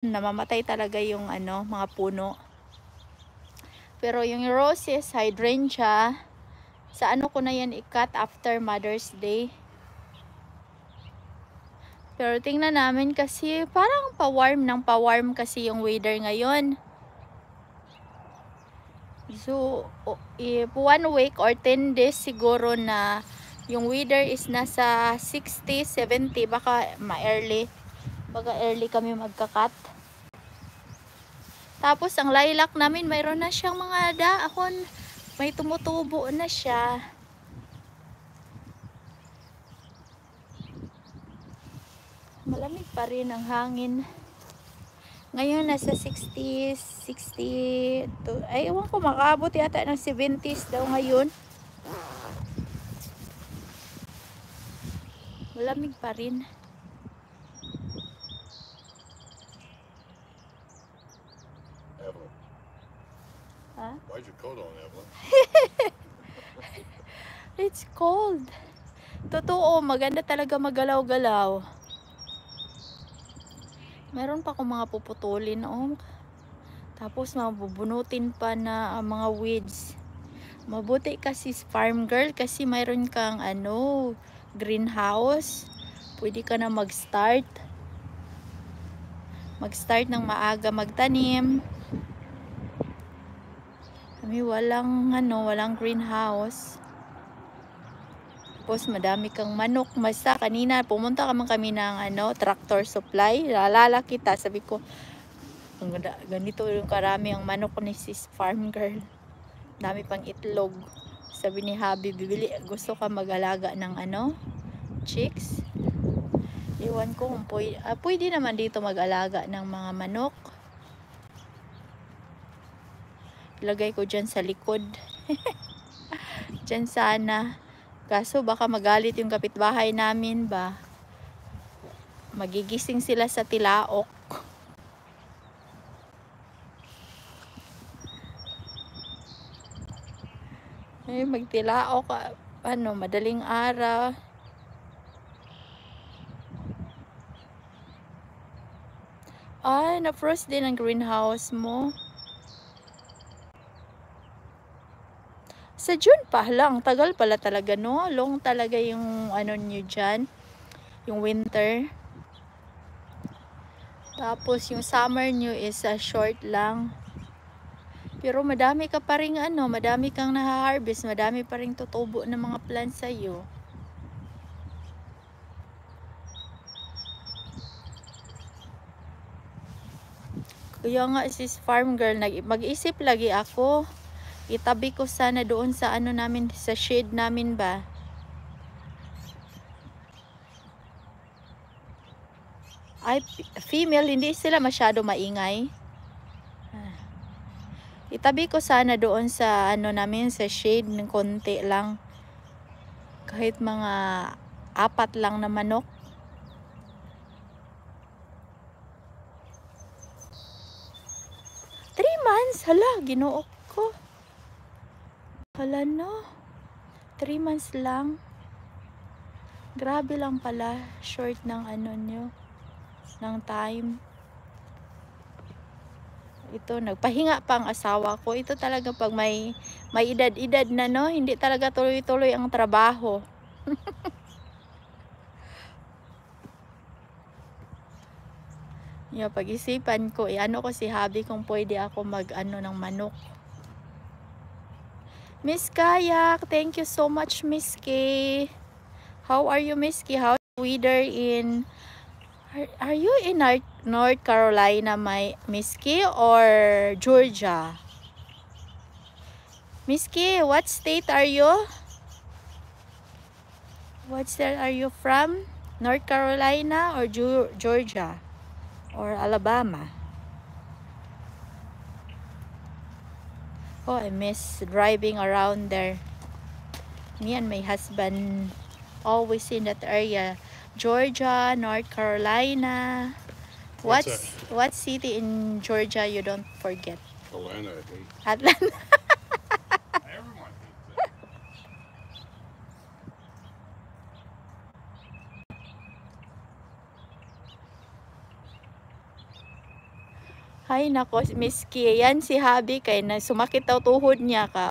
namamatay talaga yung ano, mga puno. Pero yung roses, hydrangea, sa ano ko na yan i-cut after Mother's Day. Pero tingnan namin kasi parang pa-warm kasi yung weather ngayon. So, 1 week or 10 days siguro na yung weather is nasa 60, 70, baka ma-early. Baka early kami magka-cut. Tapos ang lilac namin, mayroon na siyang mga daahon. May tumutubo na siya. Malamig pa rin ang hangin. Ngayon nasa 60, 60 to, ay ewan ko, makaabot yata ng 70s daw ngayon. Malamig pa rin. Evelyn. Huh? Why's your coat on, Evelyn? It's cold. Totoo, maganda talaga magalaw-galaw. Meron pa akong mga puputulin, oh. Tapos mabubunutin pa na mga weeds. Mabuti kasi farm girl kasi mayroon kang ano, greenhouse. Pwede ka na mag-start. Mag-start ng maaga magtanim. Kami walang greenhouse. Tapos madami kang manok. Basta kanina pumunta kami ng tractor supply. Lalala kita, sabi ko, ganito yung karami ang manok ni sis farm girl. Dami pang itlog. Sabi ni Habi, gusto ka mag-alaga ng chicks? Iwan ko kung pwede naman dito mag-alaga ng mga manok. Ilagay ko dyan sa likod. Dyan sana. Kaso baka magalit yung kapitbahay namin ba. Magigising sila sa tilaok. Magtilaok, madaling araw. Ay, na-frost din ang greenhouse mo. Sa June pa lang, tagal pala talaga, no? Long talaga yung nyo dyan. Yung winter. Tapos yung summer nyo is short lang. Pero madami ka pa rin madami kang naha-harvest, madami pa rin tutubo ng mga plants sa'yo. Kaya nga sis farm girl, mag-isip lagi ako. Itabi ko sana doon sa namin, sa shade namin ba. Ay, female, hindi sila masyado maingay. Itabi ko sana doon sa namin, sa shade ng konti lang. Kahit mga 4 lang na manok. 3 months? Hala, Ginoo ko. Hala no. 3 months lang. Grabe lang pala. Short ng nyo. Ng time. Ito, nagpahinga pa ang asawa ko. Ito talaga pag may edad-edad na, no? Hindi talaga tuloy-tuloy ang trabaho. Pag-isipan ko, ko si Habi kung pwede ako ng manok. Miss Kayak, thank you so much, Miss Kay. How are you, Miss Kay? How's the weather in... Are you in North Carolina, Miss Kay, or Georgia? Miss Kay, what state are you? What state are you from? North Carolina or Georgia? Or Alabama? Oh, I miss driving around there. Me and my husband always in that area. Georgia, North Carolina. What city in Georgia you don't forget? Atlanta, I think. Atlanta. Everyone hates it. Hay nako, miski yan si Habi kay na sumakit daw tuhod niya ka